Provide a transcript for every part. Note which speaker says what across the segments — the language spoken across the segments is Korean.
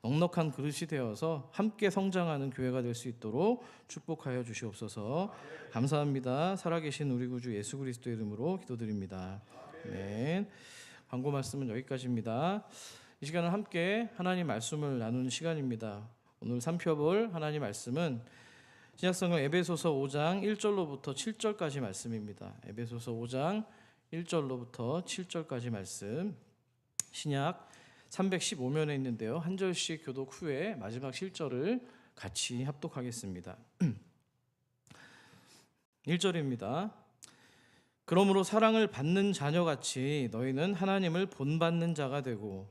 Speaker 1: 넉넉한 그릇이 되어서 함께 성장하는 교회가 될 수 있도록 축복하여 주시옵소서. 감사합니다. 살아계신 우리 구주 예수 그리스도의 이름으로 기도드립니다. 아멘. 광고 말씀은 여기까지입니다. 이 시간은 함께 하나님 말씀을 나누는 시간입니다. 오늘 살펴볼 하나님 말씀은 신약성경 에베소서 5장 1절로부터 7절까지 말씀입니다. 에베소서 5장 1절로부터 7절까지 말씀, 신약 315면에 있는데요. 한 절씩 교독 후에 마지막 실절을 같이 합독하겠습니다. 1절입니다. 그러므로 사랑을 받는 자녀같이 너희는 하나님을 본받는 자가 되고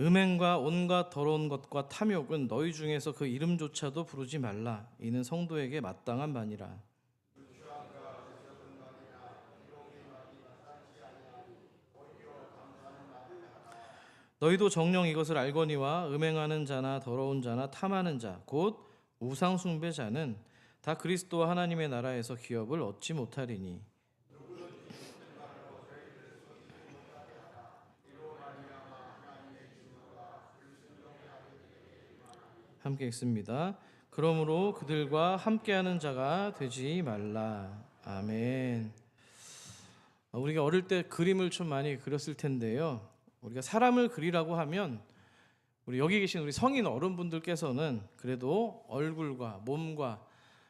Speaker 1: 음행과 온갖 더러운 것과 탐욕은 너희 중에서 그 이름조차도 부르지 말라. 이는 성도에게 마땅한 바니라. 너희도 정녕 이것을 알거니와 음행하는 자나 더러운 자나 탐하는 자 곧 우상 숭배자는 다 그리스도와 하나님의 나라에서 기업을 얻지 못하리니 함께 읽습니다. 그러므로 그들과 함께하는 자가 되지 말라. 아멘. 우리가 어릴 때 그림을 좀 많이 그렸을 텐데요. 우리가 사람을 그리라고 하면 우리 여기 계신 우리 성인 어른분들께서는 그래도 얼굴과 몸과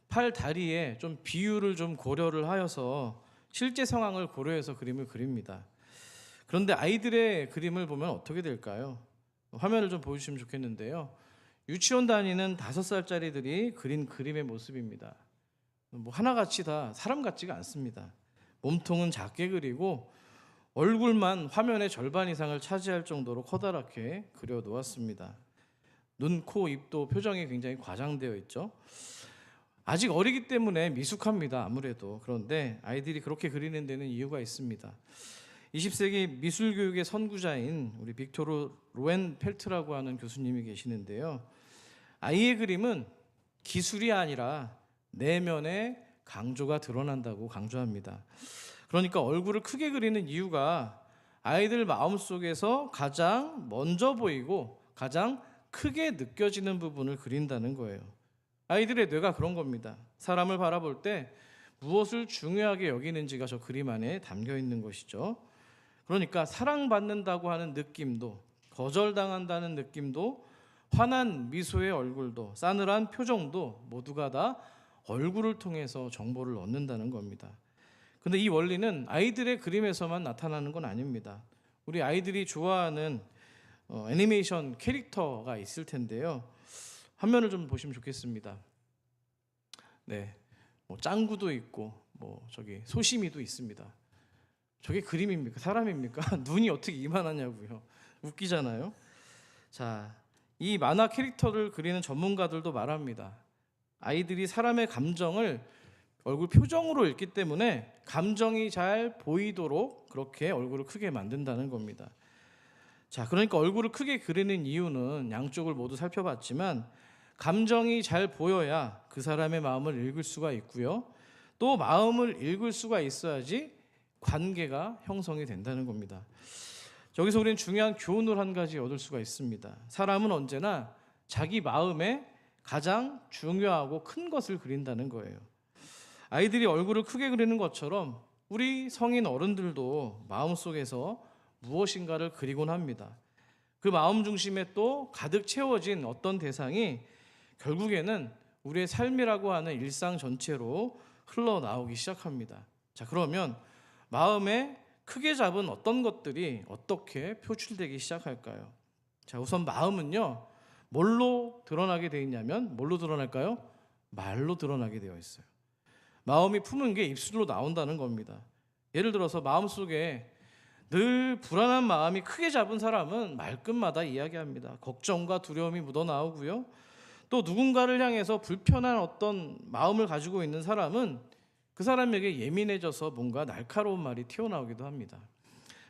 Speaker 1: 팔, 다리에 좀 비율을 좀 고려를 하여서 실제 상황을 고려해서 그림을 그립니다. 그런데 아이들의 그림을 보면 어떻게 될까요? 화면을 좀 보여주시면 좋겠는데요. 유치원 다니는 5살짜리들이 그린 그림의 모습입니다. 뭐 하나같이 다 사람 같지가 않습니다. 몸통은 작게 그리고 얼굴만 화면의 절반 이상을 차지할 정도로 커다랗게 그려 놓았습니다. 눈, 코, 입도 표정이 굉장히 과장되어 있죠. 아직 어리기 때문에 미숙합니다. 아무래도. 그런데 아이들이 그렇게 그리는 데는 이유가 있습니다. 20세기 미술교육의 선구자인 우리 빅토르 로엔펠트라고 하는 교수님이 계시는데요. 아이의 그림은 기술이 아니라 내면의 강조가 드러난다고 강조합니다. 그러니까 얼굴을 크게 그리는 이유가 아이들 마음속에서 가장 먼저 보이고 가장 크게 느껴지는 부분을 그린다는 거예요. 아이들의 뇌가 그런 겁니다. 사람을 바라볼 때 무엇을 중요하게 여기는지가 저 그림 안에 담겨 있는 것이죠. 그러니까 사랑받는다고 하는 느낌도, 거절당한다는 느낌도, 환한 미소의 얼굴도, 싸늘한 표정도 모두가 다 얼굴을 통해서 정보를 얻는다는 겁니다. 근데 이 원리는 아이들의 그림에서만 나타나는 건 아닙니다. 우리 아이들이 좋아하는 애니메이션 캐릭터가 있을 텐데요. 화면을 좀 보시면 좋겠습니다. 네, 뭐 짱구도 있고, 뭐 저기 소심이도 있습니다. 저게 그림입니까? 사람입니까? 눈이 어떻게 이만하냐고요. 웃기잖아요. 자, 이 만화 캐릭터를 그리는 전문가들도 말합니다. 아이들이 사람의 감정을 얼굴 표정으로 읽기 때문에 감정이 잘 보이도록 그렇게 얼굴을 크게 만든다는 겁니다. 자, 그러니까 얼굴을 크게 그리는 이유는 양쪽을 모두 살펴봤지만 감정이 잘 보여야 그 사람의 마음을 읽을 수가 있고요. 또 마음을 읽을 수가 있어야지 관계가 형성이 된다는 겁니다. 여기서 우리는 중요한 교훈을 한 가지 얻을 수가 있습니다. 사람은 언제나 자기 마음에 가장 중요하고 큰 것을 그린다는 거예요. 아이들이 얼굴을 크게 그리는 것처럼 우리 성인 어른들도 마음속에서 무엇인가를 그리곤 합니다. 그 마음 중심에 또 가득 채워진 어떤 대상이 결국에는 우리의 삶이라고 하는 일상 전체로 흘러나오기 시작합니다. 자, 그러면 마음에 크게 잡은 어떤 것들이 어떻게 표출되기 시작할까요? 자, 우선 마음은요, 뭘로 드러나게 되어 있냐면 뭘로 드러날까요? 말로 드러나게 되어 있어요. 마음이 품은 게 입술로 나온다는 겁니다. 예를 들어서 마음속에 늘 불안한 마음이 크게 잡은 사람은 말끝마다 이야기합니다. 걱정과 두려움이 묻어나오고요. 또 누군가를 향해서 불편한 어떤 마음을 가지고 있는 사람은 그 사람에게 예민해져서 뭔가 날카로운 말이 튀어나오기도 합니다.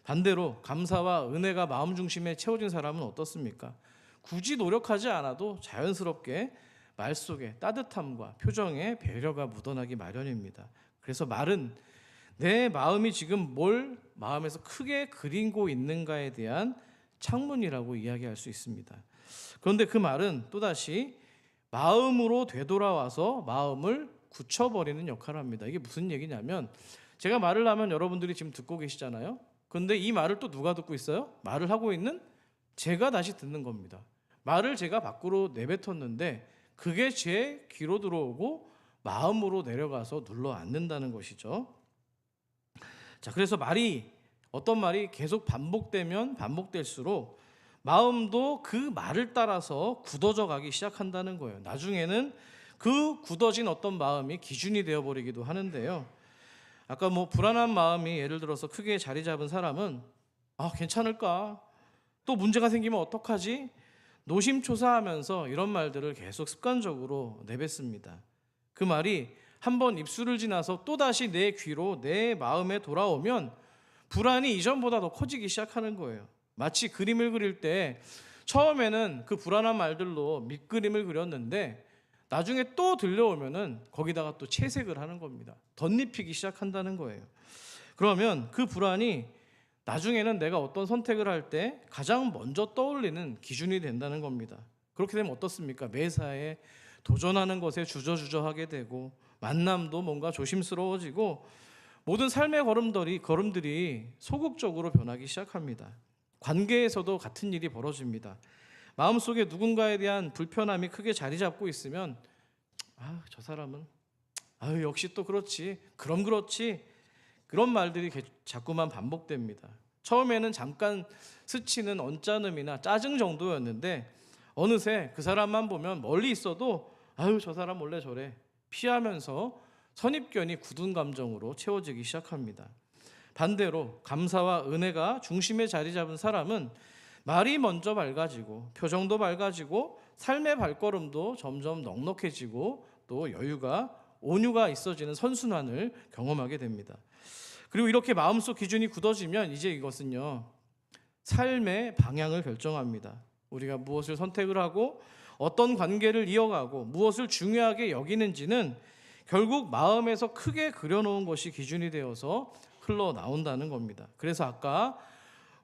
Speaker 1: 반대로 감사와 은혜가 마음 중심에 채워진 사람은 어떻습니까? 굳이 노력하지 않아도 자연스럽게 말 속에 따뜻함과 표정에 배려가 묻어나기 마련입니다. 그래서 말은 내 마음이 지금 뭘 마음에서 크게 그리고 있는가에 대한 창문이라고 이야기할 수 있습니다. 그런데 그 말은 또다시 마음으로 되돌아와서 마음을 굳혀버리는 역할을 합니다. 이게 무슨 얘기냐면, 제가 말을 하면 여러분들이 지금 듣고 계시잖아요. 그런데 이 말을 또 누가 듣고 있어요? 말을 하고 있는 제가 다시 듣는 겁니다. 말을 제가 밖으로 내뱉었는데 그게 제 귀로 들어오고 마음으로 내려가서 눌러 앉는다는 것이죠. 자, 그래서 어떤 말이 계속 반복되면 반복될수록 마음도 그 말을 따라서 굳어져 가기 시작한다는 거예요. 나중에는 그 굳어진 어떤 마음이 기준이 되어버리기도 하는데요. 아까 불안한 마음이 예를 들어서 크게 자리 잡은 사람은 괜찮을까? 또 문제가 생기면 어떡하지? 노심초사하면서 이런 말들을 계속 습관적으로 내뱉습니다. 그 말이 한번 입술을 지나서 또다시 내 귀로 내 마음에 돌아오면 불안이 이전보다 더 커지기 시작하는 거예요. 마치 그림을 그릴 때 처음에는 그 불안한 말들로 밑그림을 그렸는데 나중에 또 들려오면은 거기다가 또 채색을 하는 겁니다. 덧입히기 시작한다는 거예요. 그러면 그 불안이 나중에는 내가 어떤 선택을 할 때 가장 먼저 떠올리는 기준이 된다는 겁니다. 그렇게 되면 어떻습니까? 매사에 도전하는 것에 주저주저하게 되고 만남도 뭔가 조심스러워지고 모든 삶의 걸음들이 소극적으로 변하기 시작합니다. 관계에서도 같은 일이 벌어집니다. 마음속에 누군가에 대한 불편함이 크게 자리 잡고 있으면 저 사람은 역시 또 그렇지, 그럼 그렇지, 그런 말들이 자꾸만 반복됩니다. 처음에는 잠깐 스치는 언짢음이나 짜증 정도였는데 어느새 그 사람만 보면 멀리 있어도 저 사람 원래 저래 피하면서 선입견이 굳은 감정으로 채워지기 시작합니다. 반대로 감사와 은혜가 중심에 자리 잡은 사람은 말이 먼저 맑아지고 표정도 맑아지고 삶의 발걸음도 점점 넉넉해지고 또 여유가 온유가 있어지는 선순환을 경험하게 됩니다. 그리고 이렇게 마음속 기준이 굳어지면 이제 이것은요, 삶의 방향을 결정합니다. 우리가 무엇을 선택을 하고 어떤 관계를 이어가고 무엇을 중요하게 여기는지는 결국 마음에서 크게 그려놓은 것이 기준이 되어서 흘러나온다는 겁니다. 그래서 아까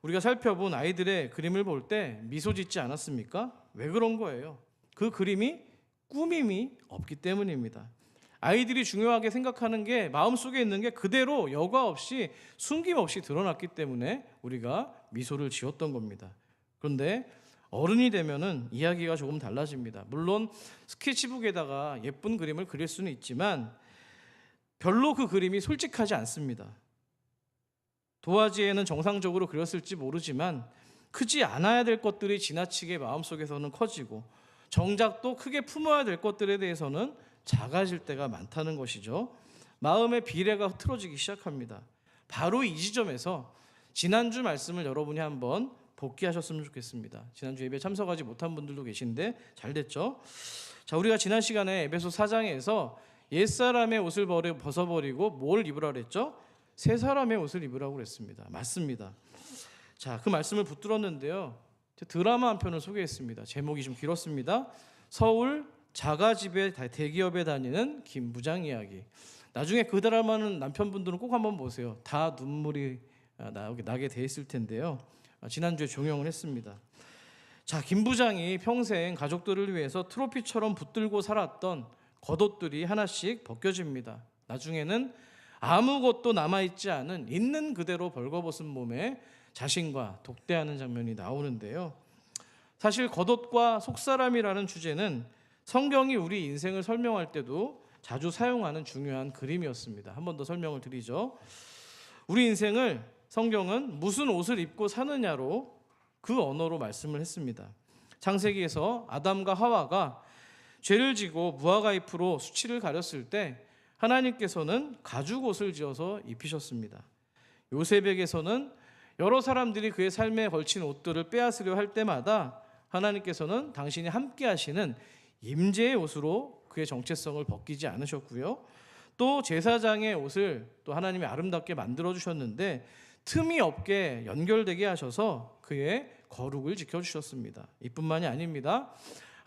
Speaker 1: 우리가 살펴본 아이들의 그림을 볼 때 미소 짓지 않았습니까? 왜 그런 거예요? 그 그림이 꾸밈이 없기 때문입니다. 아이들이 중요하게 생각하는 게 마음속에 있는 게 그대로 여과 없이 숨김없이 드러났기 때문에 우리가 미소를 지었던 겁니다. 그런데 어른이 되면은 이야기가 조금 달라집니다. 물론 스케치북에다가 예쁜 그림을 그릴 수는 있지만 별로 그 그림이 솔직하지 않습니다. 도화지에는 정상적으로 그렸을지 모르지만 크지 않아야 될 것들이 지나치게 마음속에서는 커지고 정작 또 크게 품어야 될 것들에 대해서는 작아질 때가 많다는 것이죠. 마음의 비례가 흐트러지기 시작합니다. 바로 이 지점에서 지난주 말씀을 여러분이 한번 복기하셨으면 좋겠습니다. 지난주 예배 참석하지 못한 분들도 계신데 잘 됐죠? 자, 우리가 지난 시간에 에베소 4장에서 옛사람의 옷을 벗어버리고 뭘 입으라 그랬죠? 새 사람의 옷을 입으라고 그랬습니다. 맞습니다. 자, 그 말씀을 붙들었는데요. 드라마 한 편을 소개했습니다. 제목이 좀 길었습니다. 서울 자가집에 대기업에 다니는 김 부장 이야기. 나중에 그 드라마는 남편분들은 꼭 한번 보세요. 다 눈물이 나게 돼 있을 텐데요. 지난주에 종영을 했습니다. 자, 김 부장이 평생 가족들을 위해서 트로피처럼 붙들고 살았던 겉옷들이 하나씩 벗겨집니다. 나중에는 아무것도 남아있지 않은 있는 그대로 벌거벗은 몸에 자신과 독대하는 장면이 나오는데요. 사실 겉옷과 속사람이라는 주제는 성경이 우리 인생을 설명할 때도 자주 사용하는 중요한 그림이었습니다. 한 번 더 설명을 드리죠. 우리 인생을 성경은 무슨 옷을 입고 사느냐로 그 언어로 말씀을 했습니다. 창세기에서 아담과 하와가 죄를 지고 무화과 잎으로 수치를 가렸을 때 하나님께서는 가죽 옷을 지어서 입히셨습니다. 요셉에게서는 여러 사람들이 그의 삶에 걸친 옷들을 빼앗으려 할 때마다 하나님께서는 당신이 함께 하시는 임재의 옷으로 그의 정체성을 벗기지 않으셨고요. 또 제사장의 옷을 또 하나님이 아름답게 만들어 주셨는데 틈이 없게 연결되게 하셔서 그의 거룩을 지켜주셨습니다. 이뿐만이 아닙니다.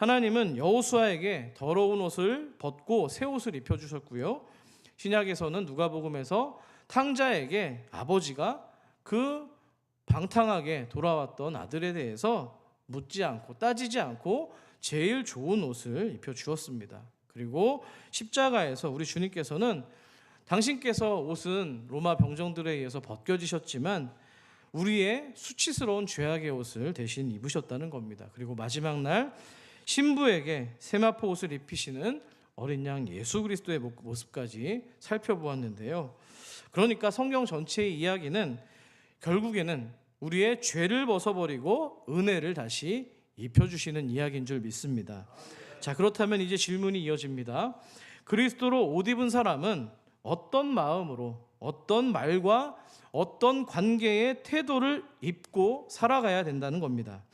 Speaker 1: 하나님은 여호수아에게 더러운 옷을 벗고 새 옷을 입혀 주셨고요. 신약에서는 누가복음에서 탕자에게 아버지가 그 방탕하게 돌아왔던 아들에 대해서 묻지 않고 따지지 않고 제일 좋은 옷을 입혀 주었습니다. 그리고 십자가에서 우리 주님께서는 당신께서 옷은 로마 병정들에 의해서 벗겨지셨지만 우리의 수치스러운 죄악의 옷을 대신 입으셨다는 겁니다. 그리고 마지막 날 신부에게 세마포 옷을 입히시는 어린 양 예수 그리스도의 모습까지 살펴보았는데요. 그러니까 성경 전체의 이야기는 결국에는 우리의 죄를 벗어버리고 은혜를 다시 입혀주시는 이야기인 줄 믿습니다. 자, 그렇다면 이제 질문이 이어집니다. 그리스도로 옷 입은 사람은 어떤 마음으로, 어떤 말과 어떤 관계의 태도를 입고 살아가야 된다는 겁니다.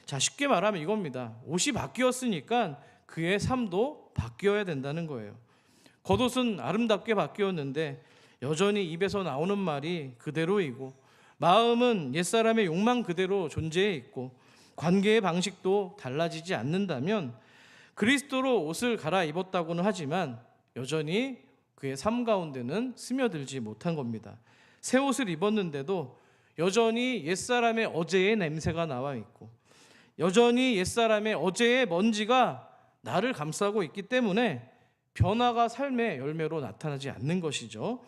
Speaker 1: 자, 쉽게 말하면 이겁니다. 옷이 바뀌었으니까 그의 삶도 바뀌어야 된다는 거예요. 겉옷은 아름답게 바뀌었는데 여전히 입에서 나오는 말이 그대로이고 마음은 옛사람의 욕망 그대로 존재해 있고 관계의 방식도 달라지지 않는다면 그리스도로 옷을 갈아입었다고는 하지만 여전히 그의 삶 가운데는 스며들지 못한 겁니다. 새 옷을 입었는데도 여전히 옛사람의 어제의 냄새가 나와 있고 여전히 옛사람의 어제의 먼지가 나를 감싸고 있기 때문에 변화가 삶의 열매로 나타나지 않는 것이죠.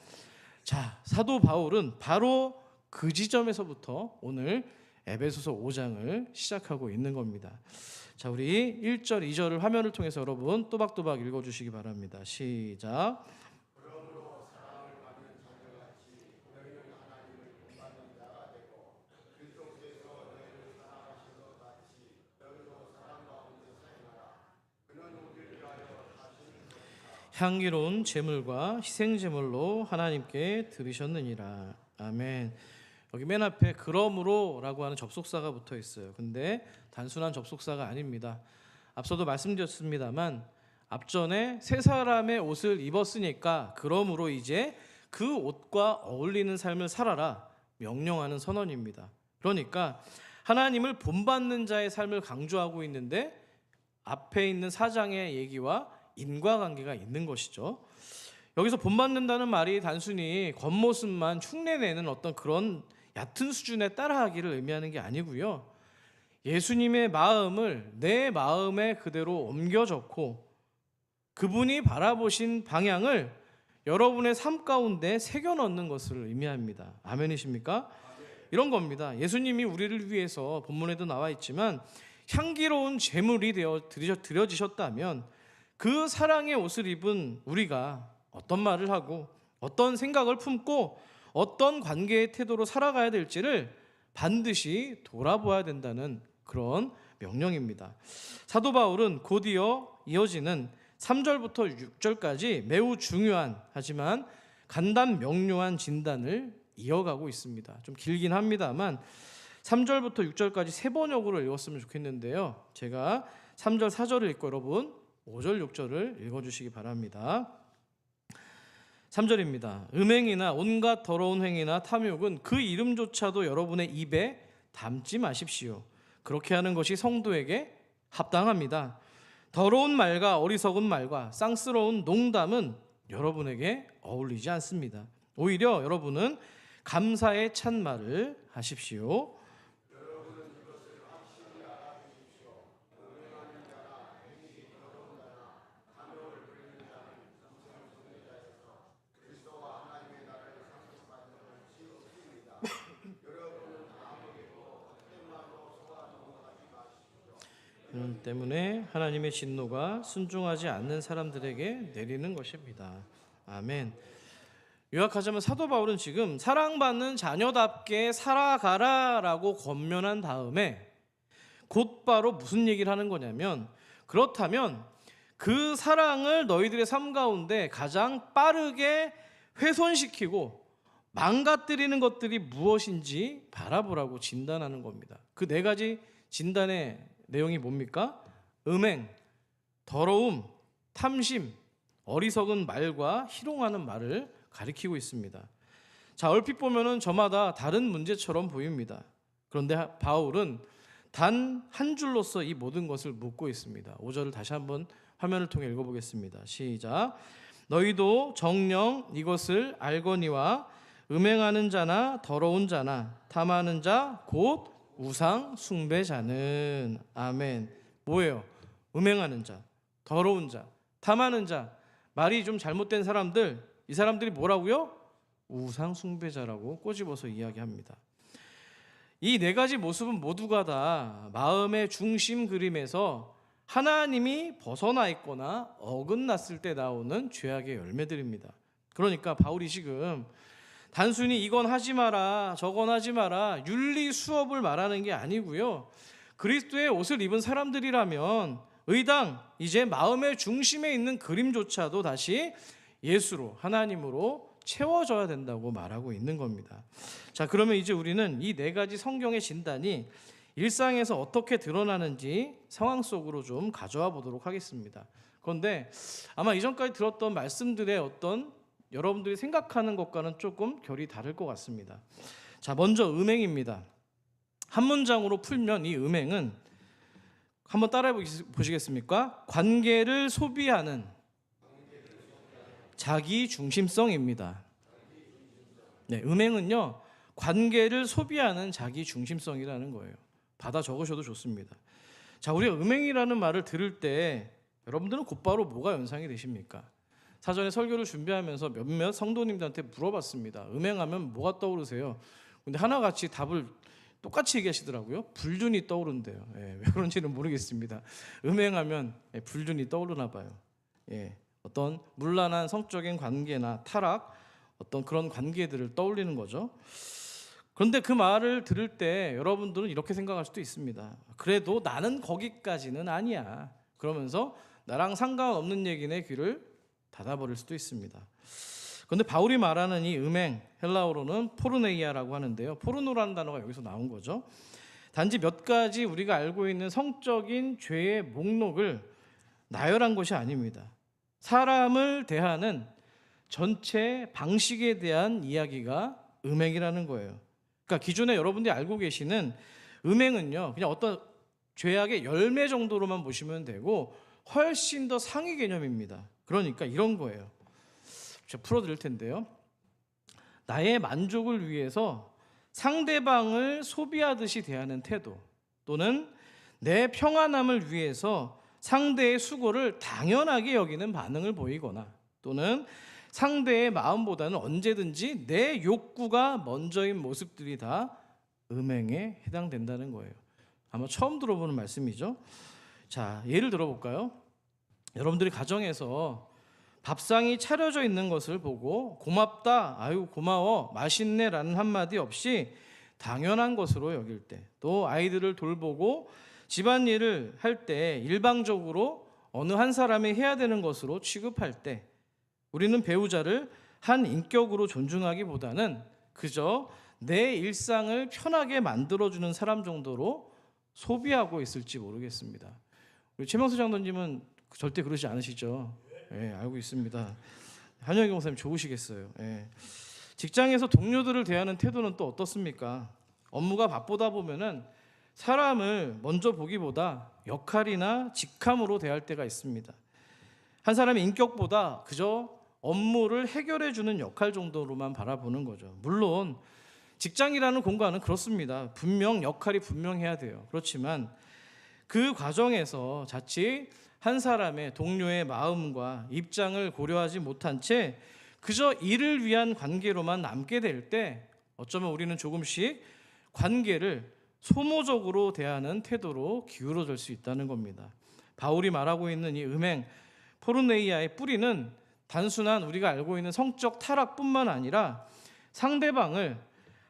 Speaker 1: 자, 사도 바울은 바로 그 지점에서부터 오늘 에베소서 5장을 시작하고 있는 겁니다. 자, 우리 1절, 2절을 화면을 통해서 여러분 또박또박 읽어주시기 바랍니다. 시작. 향기로운 제물과 희생 제물로 하나님께 드리셨느니라. 아멘. 여기 맨 앞에 그러므로라고 하는 접속사가 붙어 있어요. 근데 단순한 접속사가 아닙니다. 앞서도 말씀드렸습니다만 앞전에 새 사람의 옷을 입었으니까 그러므로 이제 그 옷과 어울리는 삶을 살아라 명령하는 선언입니다. 그러니까 하나님을 본받는 자의 삶을 강조하고 있는데 앞에 있는 4장의 얘기와 인과관계가 있는 것이죠. 여기서 본받는다는 말이 단순히 겉모습만 흉내내는 어떤 그런 얕은 수준의 따라하기를 의미하는 게 아니고요. 예수님의 마음을 내 마음에 그대로 옮겨 적고 그분이 바라보신 방향을 여러분의 삶 가운데 새겨 넣는 것을 의미합니다. 아멘이십니까? 이런 겁니다. 예수님이 우리를 위해서 본문에도 나와 있지만 향기로운 제물이 되어 드려지셨다면 그 사랑의 옷을 입은 우리가 어떤 말을 하고 어떤 생각을 품고 어떤 관계의 태도로 살아가야 될지를 반드시 돌아보아야 된다는 그런 명령입니다. 사도 바울은 곧 이어지는 3절부터 6절까지 매우 중요한 하지만 간단 명료한 진단을 이어가고 있습니다. 좀 길긴 합니다만 3절부터 6절까지 세 번역으로 읽었으면 좋겠는데요. 제가 3절, 4절을 읽고 여러분 5절, 6절을 읽어주시기 바랍니다. 3절입니다. 음행이나 온갖 더러운 행위나 탐욕은 그 이름조차도 여러분의 입에 담지 마십시오. 그렇게 하는 것이 성도에게 합당합니다. 더러운 말과 어리석은 말과 쌍스러운 농담은 여러분에게 어울리지 않습니다. 오히려 여러분은 감사의 찬말을 하십시오. 때문에 하나님의 진노가 순종하지 않는 사람들에게 내리는 것입니다. 아멘. 요약하자면 사도 바울은 지금 사랑받는 자녀답게 살아가라라고 권면한 다음에 곧바로 무슨 얘기를 하는 거냐면 그렇다면 그 사랑을 너희들의 삶 가운데 가장 빠르게 훼손시키고 망가뜨리는 것들이 무엇인지 바라보라고 진단하는 겁니다. 그 네 가지 진단의 내용이 뭡니까? 음행, 더러움, 탐심, 어리석은 말과 희롱하는 말을 가리키고 있습니다. 자, 얼핏 보면은 저마다 다른 문제처럼 보입니다. 그런데 바울은 단 한 줄로서 이 모든 것을 묻고 있습니다. 5절을 다시 한번 화면을 통해 읽어보겠습니다. 시작. 너희도 정녕 이것을 알거니와 음행하는 자나 더러운 자나 탐하는 자 곧 우상 숭배자는. 아멘. 뭐예요? 음행하는 자, 더러운 자, 탐하는 자. 말이 좀 잘못된 사람들, 이 사람들이 뭐라고요? 우상 숭배자라고 꼬집어서 이야기합니다. 이 네 가지 모습은 모두가 다 마음의 중심 그림에서 하나님이 벗어나 있거나 어긋났을 때 나오는 죄악의 열매들입니다. 그러니까 바울이 지금 단순히 이건 하지 마라, 저건 하지 마라, 윤리 수업을 말하는 게 아니고요. 그리스도의 옷을 입은 사람들이라면 의당 이제 마음의 중심에 있는 그림조차도 다시 예수로, 하나님으로 채워져야 된다고 말하고 있는 겁니다. 자, 그러면 이제 우리는 이 네 가지 성경의 진단이 일상에서 어떻게 드러나는지 상황 속으로 좀 가져와 보도록 하겠습니다. 그런데 아마 이전까지 들었던 말씀들의 어떤 여러분들이 생각하는 것과는 조금 결이 다를 것 같습니다. 자, 먼저 음행입니다. 한 문장으로 풀면 이 음행은 한번 따라해 보시겠습니까? 관계를 소비하는 자기 중심성입니다. 네, 음행은요, 관계를 소비하는 자기 중심성이라는 거예요. 받아 적으셔도 좋습니다. 자, 우리가 음행이라는 말을 들을 때 여러분들은 곧바로 뭐가 연상이 되십니까? 사전에 설교를 준비하면서 몇몇 성도님들한테 물어봤습니다. 음행하면 뭐가 떠오르세요? 근데 하나같이 답을 똑같이 얘기하시더라고요. 불륜이 떠오른대요. 왜 그런지는 모르겠습니다. 음행하면 불륜이 떠오르나 봐요. 어떤 문란한 성적인 관계나 타락, 어떤 그런 관계들을 떠올리는 거죠. 그런데 그 말을 들을 때 여러분들은 이렇게 생각할 수도 있습니다. 그래도 나는 거기까지는 아니야. 그러면서 나랑 상관없는 얘기네 귀를 닫아버릴 수도 있습니다. 그런데 바울이 말하는 이 음행, 헬라어로는 포르네이아라고 하는데요. 포르노라는 단어가 여기서 나온 거죠. 단지 몇 가지 우리가 알고 있는 성적인 죄의 목록을 나열한 것이 아닙니다. 사람을 대하는 전체 방식에 대한 이야기가 음행이라는 거예요. 그러니까 기존에 여러분들이 알고 계시는 음행은요, 그냥 어떤 죄악의 열매 정도로만 보시면 되고 훨씬 더 상위 개념입니다. 그러니까 이런 거예요. 제가 풀어드릴 텐데요. 나의 만족을 위해서 상대방을 소비하듯이 대하는 태도, 또는 내 평안함을 위해서 상대의 수고를 당연하게 여기는 반응을 보이거나, 또는 상대의 마음보다는 언제든지 내 욕구가 먼저인 모습들이 다 음행에 해당된다는 거예요. 아마 처음 들어보는 말씀이죠. 자, 예를 들어볼까요? 여러분들이 가정에서 밥상이 차려져 있는 것을 보고 고맙다, 아유 고마워, 맛있네 라는 한마디 없이 당연한 것으로 여길 때, 또 아이들을 돌보고 집안일을 할 때 일방적으로 어느 한 사람이 해야 되는 것으로 취급할 때, 우리는 배우자를 한 인격으로 존중하기보다는 그저 내 일상을 편하게 만들어주는 사람 정도로 소비하고 있을지 모르겠습니다. 우리 최명수 장로님은 절대 그러지 않으시죠? 알고 있습니다. 한영희 목사님 좋으시겠어요. 직장에서 동료들을 대하는 태도는 또 어떻습니까? 업무가 바쁘다 보면은 사람을 먼저 보기보다 역할이나 직함으로 대할 때가 있습니다. 한 사람의 인격보다 그저 업무를 해결해 주는 역할 정도로만 바라보는 거죠. 물론 직장이라는 공간은 그렇습니다. 분명 역할이 분명해야 돼요. 그렇지만 그 과정에서 자칫 한 사람의 동료의 마음과 입장을 고려하지 못한 채 그저 일을 위한 관계로만 남게 될 때 어쩌면 우리는 조금씩 관계를 소모적으로 대하는 태도로 기울어질 수 있다는 겁니다. 바울이 말하고 있는 이 음행, 포르네이아의 뿌리는 단순한 우리가 알고 있는 성적 타락뿐만 아니라 상대방을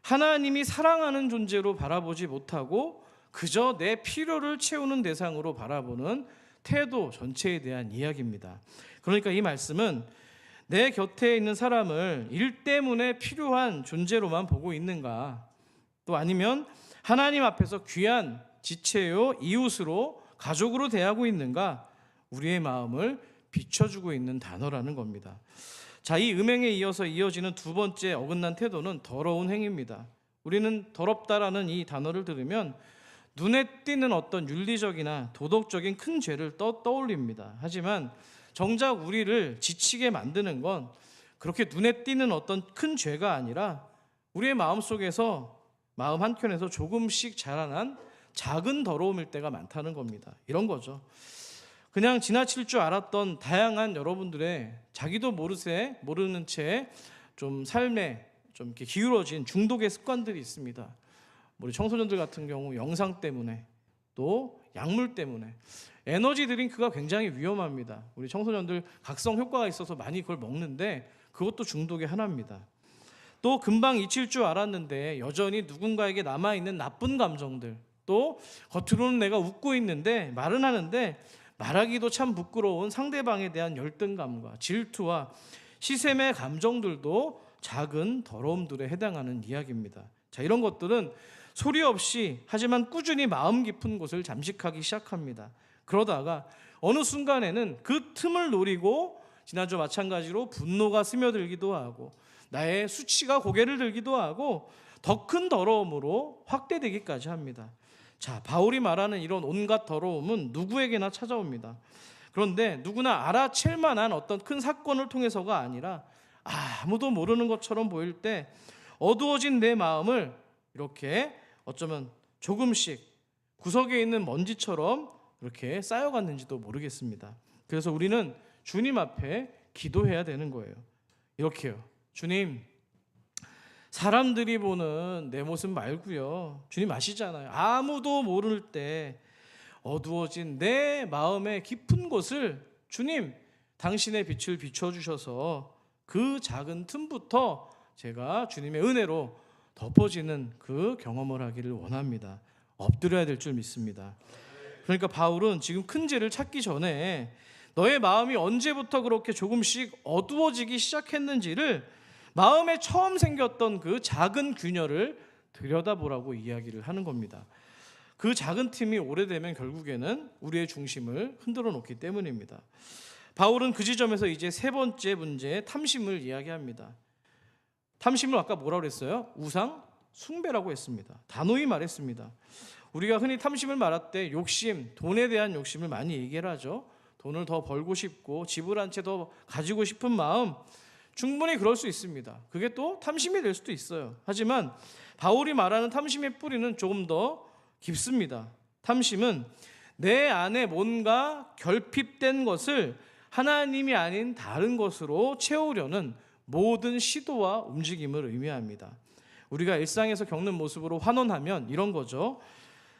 Speaker 1: 하나님이 사랑하는 존재로 바라보지 못하고 그저 내 필요를 채우는 대상으로 바라보는 태도 전체에 대한 이야기입니다. 그러니까 이 말씀은 내 곁에 있는 사람을 일 때문에 필요한 존재로만 보고 있는가, 또 아니면 하나님 앞에서 귀한 지체요 이웃으로 가족으로 대하고 있는가, 우리의 마음을 비춰주고 있는 단어라는 겁니다. 자, 이 음행에 이어서 이어지는 두 번째 어긋난 태도는 더러운 행위입니다. 우리는 더럽다라는 이 단어를 들으면 눈에 띄는 어떤 윤리적이나 도덕적인 큰 죄를 떠올립니다. 하지만 정작 우리를 지치게 만드는 건 그렇게 눈에 띄는 어떤 큰 죄가 아니라 우리의 마음속에서, 마음 한켠에서 조금씩 자라난 작은 더러움일 때가 많다는 겁니다. 이런 거죠. 그냥 지나칠 줄 알았던 다양한 여러분들의 자기도 모르는 채 좀 삶에 좀 이렇게 기울어진 중독의 습관들이 있습니다. 우리 청소년들 같은 경우 영상 때문에, 또 약물 때문에. 에너지 드링크가 굉장히 위험합니다. 우리 청소년들 각성 효과가 있어서 많이 그걸 먹는데 그것도 중독의 하나입니다. 또 금방 잊힐 줄 알았는데 여전히 누군가에게 남아있는 나쁜 감정들, 또 겉으로는 내가 웃고 있는데 말은 하는데 말하기도 참 부끄러운 상대방에 대한 열등감과 질투와 시샘의 감정들도 작은 더러움들에 해당하는 이야기입니다. 자, 이런 것들은 소리 없이 하지만 꾸준히 마음 깊은 곳을 잠식하기 시작합니다. 그러다가 어느 순간에는 그 틈을 노리고 지난주 마찬가지로 분노가 스며들기도 하고 나의 수치가 고개를 들기도 하고 더 큰 더러움으로 확대되기까지 합니다. 자, 바울이 말하는 이런 온갖 더러움은 누구에게나 찾아옵니다. 그런데 누구나 알아챌 만한 어떤 큰 사건을 통해서가 아니라 아무도 모르는 것처럼 보일 때 어두워진 내 마음을 이렇게 어쩌면 조금씩 구석에 있는 먼지처럼 이렇게 쌓여갔는지도 모르겠습니다. 그래서 우리는 주님 앞에 기도해야 되는 거예요. 이렇게요. 주님, 사람들이 보는 내 모습 말고요. 주님 아시잖아요. 아무도 모를 때 어두워진 내 마음의 깊은 곳을 주님, 당신의 빛을 비춰주셔서 그 작은 틈부터 제가 주님의 은혜로 덮어지는 그 경험을 하기를 원합니다. 엎드려야 될 줄 믿습니다. 그러니까 바울은 지금 큰 죄를 찾기 전에 너의 마음이 언제부터 그렇게 조금씩 어두워지기 시작했는지를, 마음에 처음 생겼던 그 작은 균열을 들여다보라고 이야기를 하는 겁니다. 그 작은 틈이 오래되면 결국에는 우리의 중심을 흔들어 놓기 때문입니다. 바울은 그 지점에서 이제 세 번째 문제, 탐심을 이야기합니다. 탐심을 아까 뭐라고 그랬어요? 우상 숭배라고 했습니다. 단호히 말했습니다. 우리가 흔히 탐심을 말할 때 욕심, 돈에 대한 욕심을 많이 얘기를 하죠. 돈을 더 벌고 싶고 집을 한 채 더 가지고 싶은 마음, 충분히 그럴 수 있습니다. 그게 또 탐심이 될 수도 있어요. 하지만 바울이 말하는 탐심의 뿌리는 조금 더 깊습니다. 탐심은 내 안에 뭔가 결핍된 것을 하나님이 아닌 다른 것으로 채우려는 모든 시도와 움직임을 의미합니다. 우리가 일상에서 겪는 모습으로 환원하면 이런 거죠.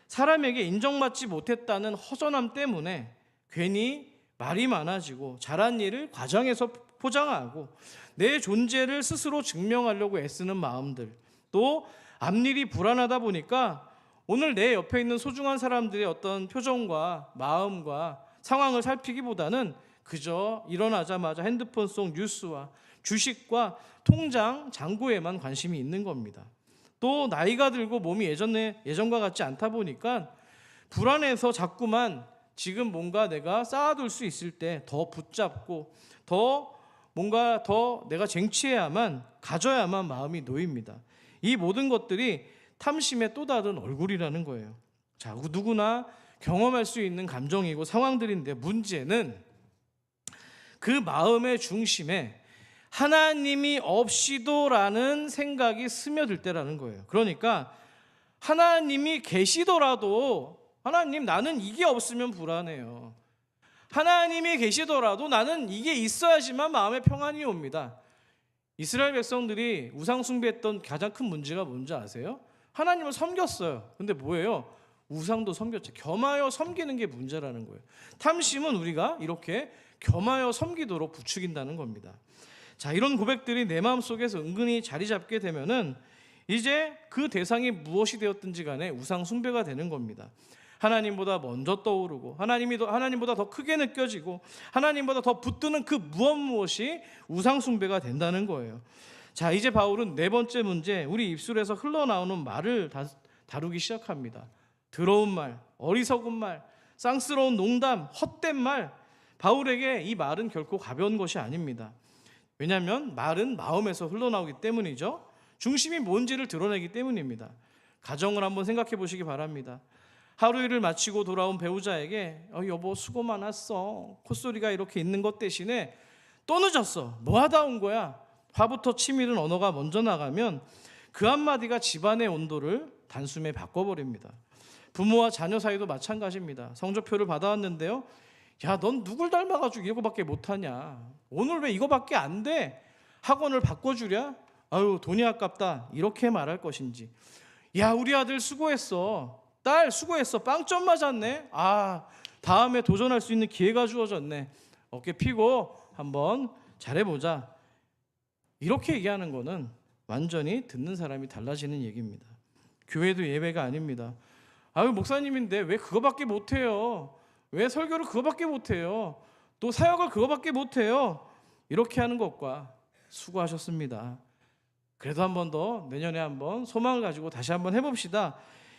Speaker 1: 사람에게 인정받지 못했다는 허전함 때문에 괜히 말이 많아지고 잘한 일을 과정에서 포장하고 내 존재를 스스로 증명하려고 애쓰는 마음들, 또 앞일이 불안하다 보니까 오늘 내 옆에 있는 소중한 사람들의 어떤 표정과 마음과 상황을 살피기보다는 그저 일어나자마자 핸드폰 속 뉴스와 주식과 통장 잔고에만 관심이 있는 겁니다. 또 나이가 들고 몸이 예전과 같지 않다 보니까 불안해서 자꾸만 지금 뭔가 내가 쌓아둘 수 있을 때 더 붙잡고 뭔가 더 내가 쟁취해야만, 가져야만 마음이 놓입니다. 이 모든 것들이 탐심의 또 다른 얼굴이라는 거예요. 자, 누구나 경험할 수 있는 감정이고 상황들인데 문제는 그 마음의 중심에 하나님이 없이도라는 생각이 스며들 때라는 거예요. 그러니까 하나님이 계시더라도, 하나님 나는 이게 없으면 불안해요. 하나님이 계시더라도 나는 이게 있어야지만 마음의 평안이 옵니다. 이스라엘 백성들이 우상 숭배했던 가장 큰 문제가 뭔지 아세요? 하나님을 섬겼어요. 근데 뭐예요? 우상도 섬겼죠. 겸하여 섬기는 게 문제라는 거예요. 탐심은 우리가 이렇게 겸하여 섬기도록 부추긴다는 겁니다. 자, 이런 고백들이 내 마음속에서 은근히 자리 잡게 되면은 이제 그 대상이 무엇이 되었든지 간에 우상 숭배가 되는 겁니다. 하나님보다 먼저 떠오르고 하나님보다 더 크게 느껴지고 하나님보다 더 붙드는 그 무엇이 우상 숭배가 된다는 거예요. 자, 이제 바울은 네 번째 문제, 우리 입술에서 흘러나오는 말을 다루기 시작합니다. 더러운 말, 어리석은 말, 쌍스러운 농담, 헛된 말. 바울에게 이 말은 결코 가벼운 것이 아닙니다. 왜냐하면 말은 마음에서 흘러나오기 때문이죠. 중심이 뭔지를 드러내기 때문입니다. 가정을 한번 생각해 보시기 바랍니다. 하루 일을 마치고 돌아온 배우자에게 여보 수고 많았어. 콧소리가 이렇게 있는 것 대신에 또 늦었어. 뭐 하다 온 거야? 화부터 치밀은 언어가 먼저 나가면 그 한마디가 집안의 온도를 단숨에 바꿔버립니다. 부모와 자녀 사이도 마찬가지입니다. 성적표를 받아왔는데요. 야, 넌 누굴 닮아가지고 이거밖에 못하냐? 오늘 왜 이거밖에 안 돼? 학원을 바꿔주랴? 아유, 돈이 아깝다. 이렇게 말할 것인지. 야, 우리 아들 수고했어. 딸 수고했어. 빵점 맞았네. 아, 다음에 도전할 수 있는 기회가 주어졌네. 어깨 피고 한번 잘해보자. 이렇게 얘기하는 거는 완전히 듣는 사람이 달라지는 얘기입니다. 교회도 예배가 아닙니다. 아유, 목사님인데 왜 그거밖에 못해요? 왜 설교를 그거밖에 못해요? 또 사역을 그거밖에 못해요? 이렇게 하는 것과 수고하셨습니다. 그래도 한 번 더 내년에 한번 소망을 가지고 다시 한번 해봅시다.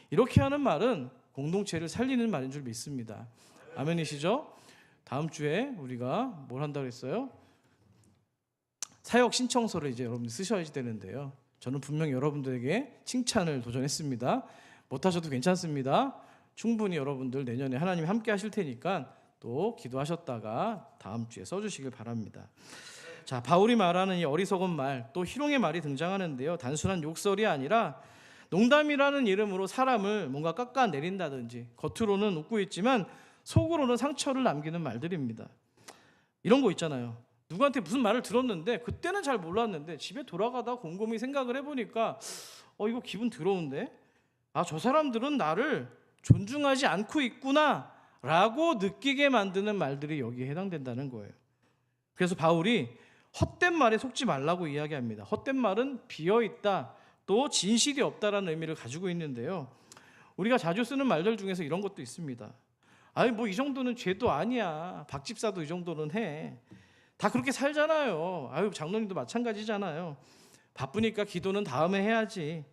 Speaker 1: 이렇게 하는 말은 공동체를 살리는 말인 줄 믿습니다. 아멘이시죠? 다음 주에 우리가 뭘 한다고 했어요? 사역 신청서를 이제 여러분들 쓰셔야 되는데요. 저는 분명히 여러분들에게 칭찬을 도전했습니다. 못하셔도 괜찮습니다. 충분히 여러분들 내년에 하나님이 함께 하실 테니까 또 기도하셨다가 다음 주에 써주시길 바랍니다. 자, 바울이 말하는 이 어리석은 말, 또 희롱의 말이 등장하는데요. 단순한 욕설이 아니라 농담이라는 이름으로 사람을 뭔가 깎아내린다든지 겉으로는 웃고 있지만 속으로는 상처를 남기는 말들입니다. 이런 거 있잖아요. 누구한테 무슨 말을 들었는데 그때는 잘 몰랐는데 집에 돌아가다 곰곰이 생각을 해보니까 이거 기분 더러운데? 아, 저 사람들은 나를 존중하지 않고 있구나 라고 느끼게 만드는 말들이 여기에 해당된다는 거예요. 그래서 바울이 헛된 말에 속지 말라고 이야기합니다. 헛된 말은 비어있다, 또 진실이 없다라는 의미를 가지고 있는데요. 우리가 자주 쓰는 말들 중에서 이런 것도 있습니다. 아니 뭐 이 정도는 죄도 아니야. 박 집사도 이 정도는 해. 다 그렇게 살잖아요. 아유, 장로님도 마찬가지잖아요. 바쁘니까 기도는 다음에 해야지.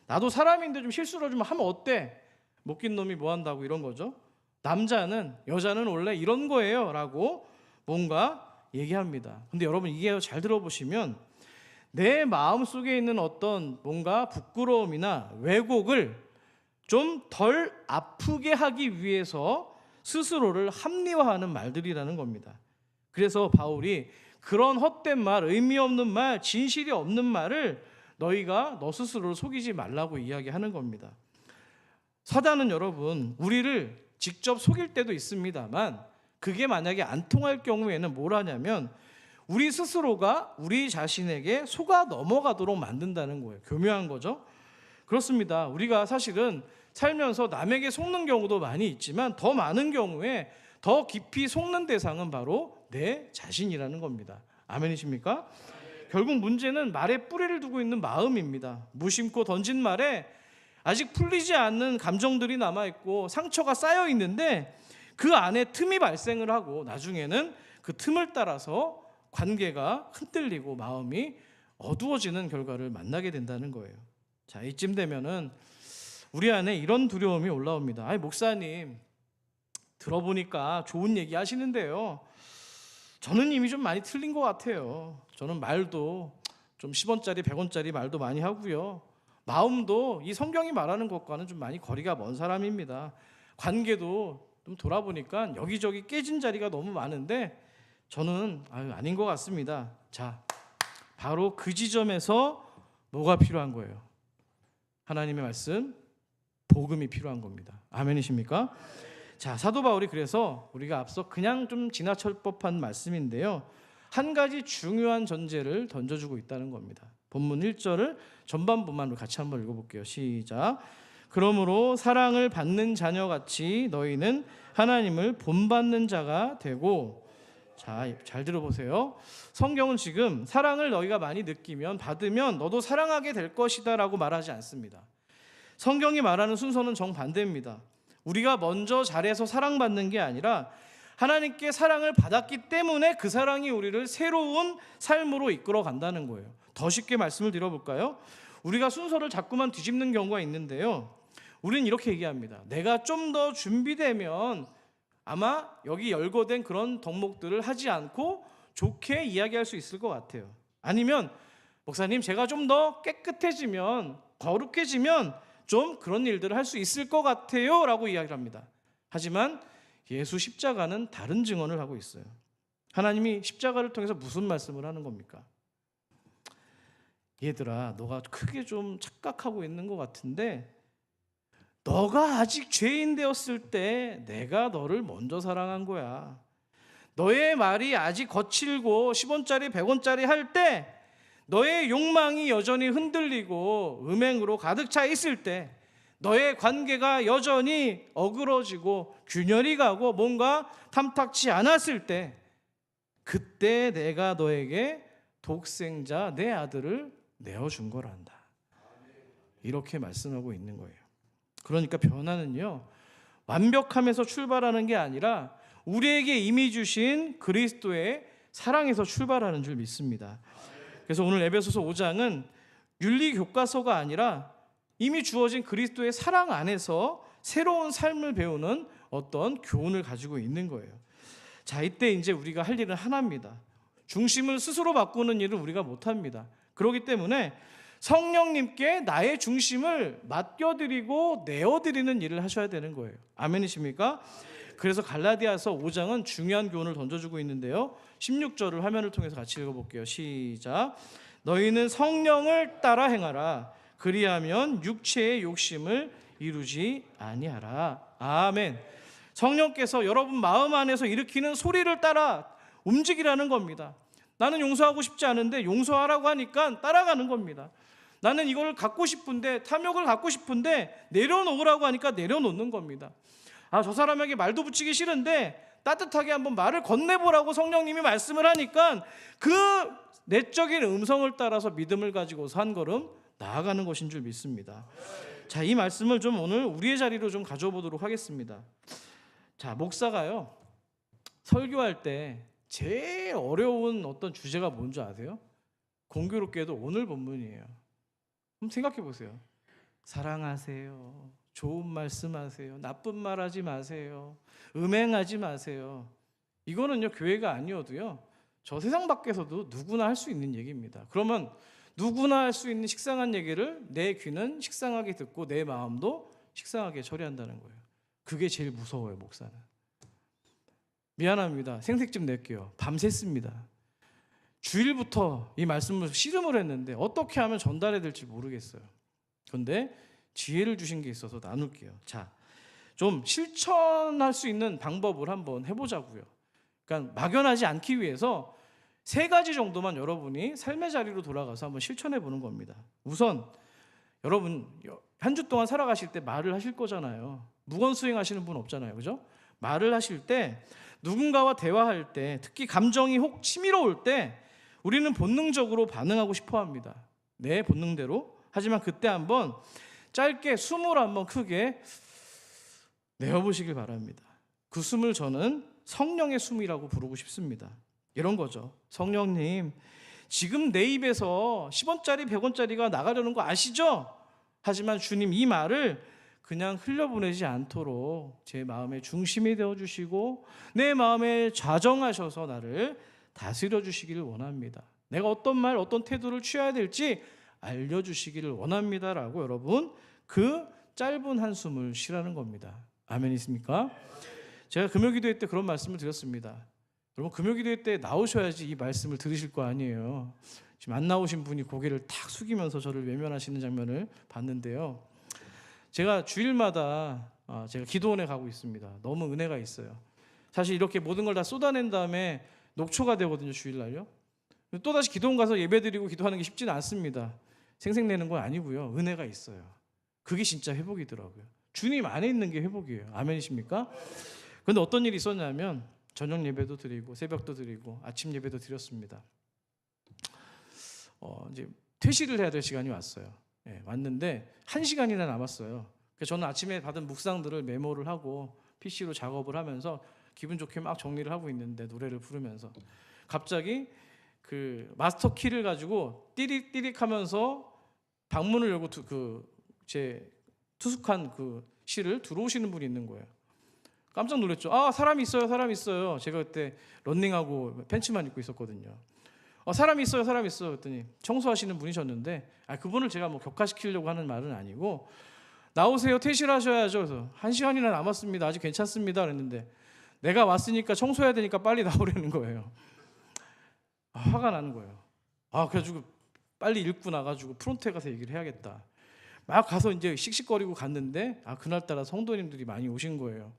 Speaker 1: 나도 사람인데 좀 실수를 좀 하면 어때? 못 낀 놈이 뭐 한다고 이런 거죠. 남자는, 여자는 원래 이런 거예요 라고 뭔가 얘기합니다. 근데 여러분 이게 잘 들어보시면 내 마음속에 있는 어떤 뭔가 부끄러움이나 왜곡을 좀 덜 아프게 하기 위해서 스스로를 합리화하는 말들이라는 겁니다. 그래서 바울이 그런 헛된 말, 의미 없는 말, 진실이 없는 말을 너희가 너 스스로를 속이지 말라고 이야기하는 겁니다. 사단은 여러분 우리를 직접 속일 때도 있습니다만 그게 만약에 안 통할 경우에는 뭘 하냐면 우리 스스로가 우리 자신에게 속아 넘어가도록 만든다는 거예요. 교묘한 거죠. 그렇습니다. 우리가 사실은 살면서 남에게 속는 경우도 많이 있지만 더 많은 경우에 더 깊이 속는 대상은 바로 내 자신이라는 겁니다. 아멘이십니까? 결국 문제는 말에 뿌리를 두고 있는 마음입니다. 무심코 던진 말에 아직 풀리지 않는 감정들이 남아있고 상처가 쌓여 있는데 그 안에 틈이 발생을 하고 나중에는 그 틈을 따라서 관계가 흔들리고 마음이 어두워지는 결과를 만나게 된다는 거예요. 자, 이쯤 되면은 우리 안에 이런 두려움이 올라옵니다. 아니 목사님 들어보니까 좋은 얘기 하시는데요. 저는 이미 좀 많이 틀린 것 같아요. 저는 말도 좀 10원짜리 100원짜리 말도 많이 하고요. 마음도 이 성경이 말하는 것과는 좀 많이 거리가 먼 사람입니다. 관계도 좀 돌아보니까 여기저기 깨진 자리가 너무 많은데 저는 아닌 것 같습니다. 자, 바로 그 지점에서 뭐가 필요한 거예요? 하나님의 말씀, 복음이 필요한 겁니다. 아멘이십니까? 자, 사도 바울이 그래서 우리가 앞서 그냥 좀 지나칠 법한 말씀인데요. 한 가지 중요한 전제를 던져주고 있다는 겁니다. 본문 1절을 전반부만으로 같이 한번 읽어볼게요. 시작. 그러므로 사랑을 받는 자녀같이 너희는 하나님을 본받는 자가 되고. 자, 잘 들어보세요. 성경은 지금 사랑을 너희가 많이 느끼면 받으면 너도 사랑하게 될 것이다 라고 말하지 않습니다. 성경이 말하는 순서는 정반대입니다. 우리가 먼저 잘해서 사랑받는 게 아니라 하나님께 사랑을 받았기 때문에 그 사랑이 우리를 새로운 삶으로 이끌어 간다는 거예요. 더 쉽게 말씀을 드려볼까요? 우리가 순서를 자꾸만 뒤집는 경우가 있는데요. 우리는 이렇게 얘기합니다. 내가 좀 더 준비되면 아마 여기 열거된 그런 덕목들을 하지 않고 좋게 이야기할 수 있을 것 같아요. 아니면 목사님 제가 좀 더 깨끗해지면 거룩해지면 좀 그런 일들을 할 수 있을 것 같아요 라고 이야기를 합니다. 하지만 예수 십자가는 다른 증언을 하고 있어요. 하나님이 십자가를 통해서 무슨 말씀을 하는 겁니까? 얘들아, 너가 크게 좀 착각하고 있는 것 같은데 너가 아직 죄인 되었을 때 내가 너를 먼저 사랑한 거야. 너의 말이 아직 거칠고 10원짜리 100원짜리 할 때, 너의 욕망이 여전히 흔들리고 음행으로 가득 차 있을 때, 너의 관계가 여전히 어그러지고 균열이 가고 뭔가 탐탁치 않았을 때, 그때 내가 너에게 독생자 내 아들을 내어준 거란다. 이렇게 말씀하고 있는 거예요. 그러니까 변화는요, 완벽함에서 출발하는 게 아니라 우리에게 이미 주신 그리스도의 사랑에서 출발하는 줄 믿습니다. 그래서 오늘 에베소서 5장은 윤리 교과서가 아니라 이미 주어진 그리스도의 사랑 안에서 새로운 삶을 배우는 어떤 교훈을 가지고 있는 거예요. 자, 이때 이제 우리가 할 일은 하나입니다. 중심을 스스로 바꾸는 일은 우리가 못합니다. 그렇기 때문에 성령님께 나의 중심을 맡겨드리고 내어드리는 일을 하셔야 되는 거예요. 아멘이십니까? 그래서 갈라디아서 5장은 중요한 교훈을 던져주고 있는데요, 16절을 화면을 통해서 같이 읽어볼게요. 시작. 너희는 성령을 따라 행하라. 그리하면 육체의 욕심을 이루지 아니하라. 아멘. 성령께서 여러분 마음 안에서 일으키는 소리를 따라 움직이라는 겁니다. 나는 용서하고 싶지 않은데 용서하라고 하니까 따라가는 겁니다. 나는 이걸 갖고 싶은데, 탐욕을 갖고 싶은데 내려놓으라고 하니까 내려놓는 겁니다. 저 사람에게 말도 붙이기 싫은데 따뜻하게 한번 말을 건네보라고 성령님이 말씀을 하니까 그 내적인 음성을 따라서 믿음을 가지고서 한 걸음 나아가는 것인 줄 믿습니다. 자, 이 말씀을 좀 오늘 우리의 자리로 좀 가져보도록 하겠습니다. 자, 목사가요, 설교할 때 제일 어려운 어떤 주제가 뭔지 아세요? 공교롭게도 오늘 본문이에요. 한번 생각해 보세요. 사랑하세요. 좋은 말씀하세요. 나쁜 말 하지 마세요. 음행하지 마세요. 이거는요, 교회가 아니어도요, 저 세상 밖에서도 누구나 할 수 있는 얘기입니다. 그러면 누구나 할 수 있는 식상한 얘기를 내 귀는 식상하게 듣고 내 마음도 식상하게 처리한다는 거예요. 그게 제일 무서워요, 목사는. 미안합니다. 생색 좀 낼게요. 밤샜습니다. 주일부터 이 말씀을 씨름을 했는데 어떻게 하면 전달해야 될지 모르겠어요. 그런데 지혜를 주신 게 있어서 나눌게요. 자, 좀 실천할 수 있는 방법을 한번 해보자고요. 그러니까 막연하지 않기 위해서 3가지 정도만 여러분이 삶의 자리로 돌아가서 한번 실천해 보는 겁니다. 우선 여러분 한 주 동안 살아가실 때 말을 하실 거잖아요. 무건수행 하시는 분 없잖아요, 그죠? 말을 하실 때, 누군가와 대화할 때, 특히 감정이 혹 치밀어올 때 우리는 본능적으로 반응하고 싶어 합니다. 내 본능대로. 하지만 그때 한번 짧게 숨을 한번 크게 내어보시길 바랍니다. 그 숨을 저는 성령의 숨이라고 부르고 싶습니다. 이런 거죠. 성령님, 지금 내 입에서 10원짜리 100원짜리가 나가려는 거 아시죠? 하지만 주님, 이 말을 그냥 흘려보내지 않도록 제 마음의 중심이 되어주시고 내 마음에 좌정하셔서 나를 다스려 주시기를 원합니다. 내가 어떤 말, 어떤 태도를 취해야 될지 알려주시기를 원합니다라고 여러분 그 짧은 한숨을 쉬라는 겁니다. 아멘이십니까? 제가 금요기도회 때 그런 말씀을 드렸습니다. 여러분 금요기도회 때 나오셔야지 이 말씀을 들으실 거 아니에요. 지금 안 나오신 분이 고개를 탁 숙이면서 저를 외면하시는 장면을 봤는데요, 제가 주일마다 제가 기도원에 가고 있습니다. 너무 은혜가 있어요. 사실 이렇게 모든 걸 다 쏟아낸 다음에 녹초가 되거든요, 주일날요. 또다시 기도원 가서 예배드리고 기도하는 게 쉽지는 않습니다. 생색내는 건 아니고요, 은혜가 있어요. 그게 진짜 회복이더라고요. 주님 안에 있는 게 회복이에요. 아멘이십니까? 그런데 어떤 일이 있었냐면 저녁 예배도 드리고 새벽도 드리고 아침 예배도 드렸습니다. 이제 퇴실을 해야 될 시간이 왔어요. 왔는데 1시간이나 남았어요. 그래서 저는 아침에 받은 묵상들을 메모를 하고 PC로 작업을 하면서 기분 좋게 막 정리를 하고 있는데, 노래를 부르면서 갑자기 그 마스터 키를 가지고 띠릭띠릭 하면서 방문을 열고 제 투숙한 그 실을 들어오시는 분이 있는 거예요. 깜짝 놀랐죠. 사람이 있어요, 사람이 있어요. 제가 그때 런닝하고 팬츠만 입고 있었거든요. 사람이 있어요, 사람이 있어요. 그랬더니 청소하시는 분이셨는데, 그분을 제가 뭐 격화시키려고 하는 말은 아니고 나오세요. 퇴실하셔야죠. 그래서 1시간이나 남았습니다. 아직 괜찮습니다. 그랬는데 내가 왔으니까 청소해야 되니까 빨리 나오려는 거예요. 화가 나는 거예요. 그래가지고 빨리 읽고 나가지고 프론트에 가서 얘기를 해야겠다. 막 가서 이제 씩씩거리고 갔는데 그날따라 성도님들이 많이 오신 거예요.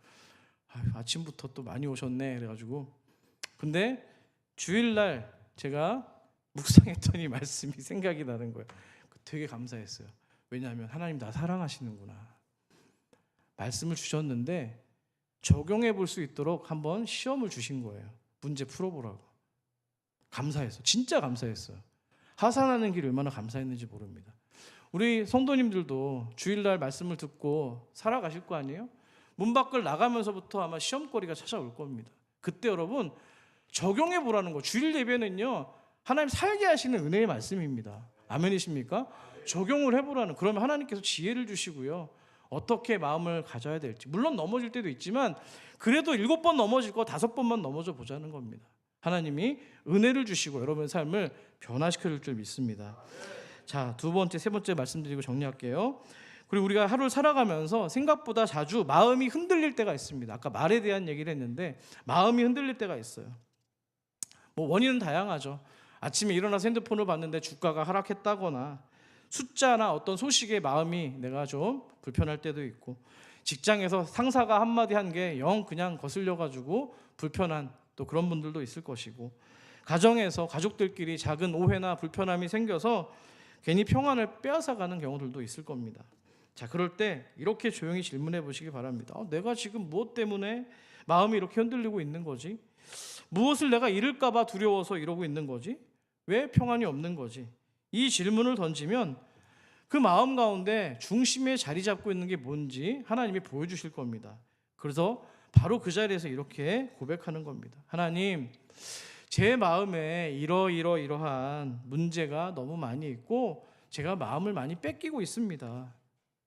Speaker 1: 아침부터 또 많이 오셨네. 그래가지고 근데 주일날 제가 묵상했더니 말씀이 생각이 나는 거예요. 되게 감사했어요. 왜냐하면 하나님 나 사랑하시는구나. 말씀을 주셨는데 적용해 볼 수 있도록 한번 시험을 주신 거예요. 문제 풀어보라고. 감사했어요. 진짜 감사했어요. 하산하는 길이 얼마나 감사했는지 모릅니다. 우리 성도님들도 주일날 말씀을 듣고 살아가실 거 아니에요? 문 밖을 나가면서부터 아마 시험거리가 찾아올 겁니다. 그때 여러분 적용해 보라는 거. 주일 예배는요 하나님 살게 하시는 은혜의 말씀입니다. 아멘이십니까? 적용을 해보라는. 그러면 하나님께서 지혜를 주시고요 어떻게 마음을 가져야 될지. 물론 넘어질 때도 있지만 그래도 7번 넘어질 거 5번만 넘어져 보자는 겁니다. 하나님이 은혜를 주시고 여러분의 삶을 변화시켜 줄 줄 믿습니다. 자, 두 번째, 세 번째 말씀드리고 정리할게요. 그리고 우리가 하루를 살아가면서 생각보다 자주 마음이 흔들릴 때가 있습니다. 아까 말에 대한 얘기를 했는데 마음이 흔들릴 때가 있어요. 원인은 다양하죠. 아침에 일어나서 핸드폰을 봤는데 주가가 하락했다거나 숫자나 어떤 소식에 마음이 내가 좀 불편할 때도 있고, 직장에서 상사가 한마디 한 게 영 그냥 거슬려가지고 불편한 또 그런 분들도 있을 것이고, 가정에서 가족들끼리 작은 오해나 불편함이 생겨서 괜히 평안을 빼앗아가는 경우들도 있을 겁니다. 자, 그럴 때 이렇게 조용히 질문해 보시기 바랍니다. 내가 지금 무엇 때문에 마음이 이렇게 흔들리고 있는 거지? 무엇을 내가 잃을까 봐 두려워서 이러고 있는 거지? 왜 평안이 없는 거지? 이 질문을 던지면 그 마음 가운데 중심에 자리 잡고 있는 게 뭔지 하나님이 보여주실 겁니다. 그래서 바로 그 자리에서 이렇게 고백하는 겁니다. 하나님, 제 마음에 이러한 문제가 너무 많이 있고 제가 마음을 많이 뺏기고 있습니다.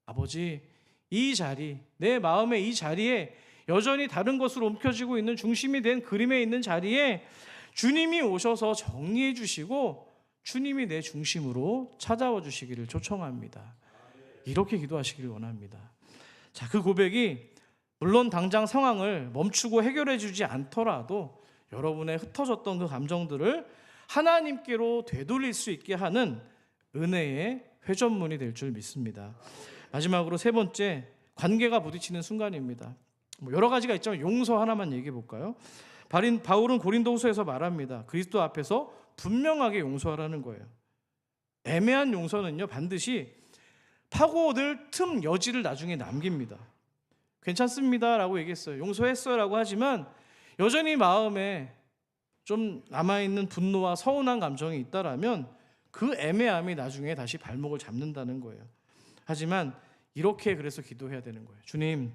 Speaker 1: 아버지, 이 자리, 내 마음의 이 자리에 여전히 다른 것으로 옮겨지고 있는 중심이 된 그림에 있는 자리에 주님이 오셔서 정리해 주시고 주님이 내 중심으로 찾아와 주시기를 초청합니다. 이렇게 기도하시기를 원합니다. 자, 그 고백이 물론 당장 상황을 멈추고 해결해 주지 않더라도 여러분의 흩어졌던 그 감정들을 하나님께로 되돌릴 수 있게 하는 은혜의 회전문이 될 줄 믿습니다. 마지막으로 세 번째, 관계가 부딪히는 순간입니다. 여러 가지가 있지만 용서 하나만 얘기해 볼까요? 바울은 고린도후서에서 말합니다. 그리스도 앞에서 분명하게 용서하라는 거예요. 애매한 용서는요 반드시 파고들 틈 여지를 나중에 남깁니다. 괜찮습니다 라고 얘기했어요. 용서했어요 라고 하지만 여전히 마음에 좀 남아있는 분노와 서운한 감정이 있다라면 그 애매함이 나중에 다시 발목을 잡는다는 거예요. 하지만 이렇게 그래서 기도해야 되는 거예요. 주님,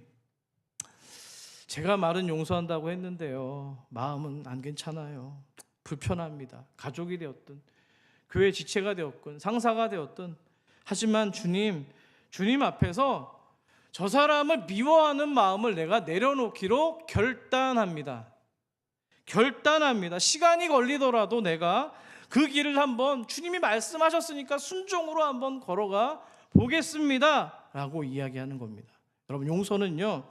Speaker 1: 제가 말은 용서한다고 했는데요 마음은 안 괜찮아요. 불편합니다. 가족이 되었든 교회 지체가 되었든 상사가 되었든. 하지만 주님 앞에서 저 사람을 미워하는 마음을 내가 내려놓기로 결단합니다. 시간이 걸리더라도 내가 그 길을 한번 주님이 말씀하셨으니까 순종으로 한번 걸어가 보겠습니다 라고 이야기하는 겁니다. 여러분, 용서는요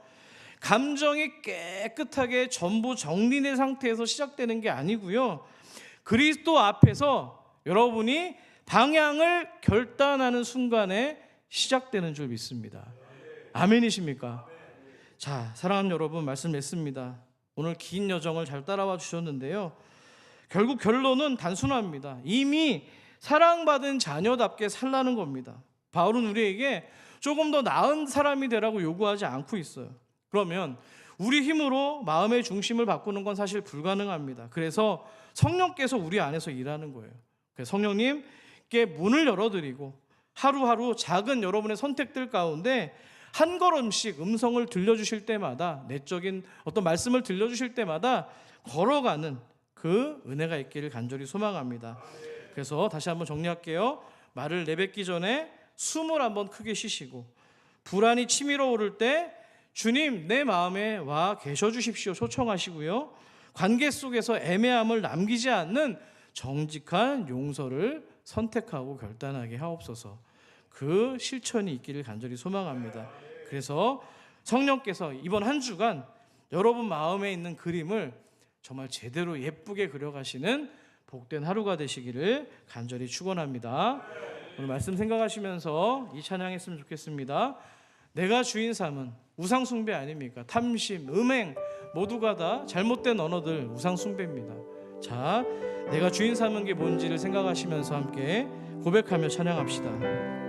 Speaker 1: 감정이 깨끗하게 전부 정리된 상태에서 시작되는 게 아니고요, 그리스도 앞에서 여러분이 방향을 결단하는 순간에 시작되는 줄 믿습니다. 아멘이십니까? 자, 사랑하는 여러분, 말씀 냈습니다. 오늘 긴 여정을 잘 따라와 주셨는데요, 결국 결론은 단순합니다. 이미 사랑받은 자녀답게 살라는 겁니다. 바울은 우리에게 조금 더 나은 사람이 되라고 요구하지 않고 있어요. 그러면 우리 힘으로 마음의 중심을 바꾸는 건 사실 불가능합니다. 그래서 성령께서 우리 안에서 일하는 거예요. 그래서 성령님께 문을 열어드리고 하루하루 작은 여러분의 선택들 가운데 한 걸음씩 음성을 들려주실 때마다, 내적인 어떤 말씀을 들려주실 때마다 걸어가는 그 은혜가 있기를 간절히 소망합니다. 그래서 다시 한번 정리할게요. 말을 내뱉기 전에 숨을 한번 크게 쉬시고, 불안이 치밀어 오를 때 주님 내 마음에 와 계셔 주십시오 초청하시고요, 관계 속에서 애매함을 남기지 않는 정직한 용서를 선택하고 결단하게 하옵소서. 그 실천이 있기를 간절히 소망합니다. 그래서 성령께서 이번 한 주간 여러분 마음에 있는 그림을 정말 제대로 예쁘게 그려가시는 복된 하루가 되시기를 간절히 축원합니다. 오늘 말씀 생각하시면서 이 찬양했으면 좋겠습니다. 내가 주인 삼은 우상 숭배 아닙니까? 탐심, 음행 모두가 다 잘못된 언어들 우상 숭배입니다. 자, 내가 주인 삼은 게 뭔지를 생각하시면서 함께 고백하며 찬양합시다.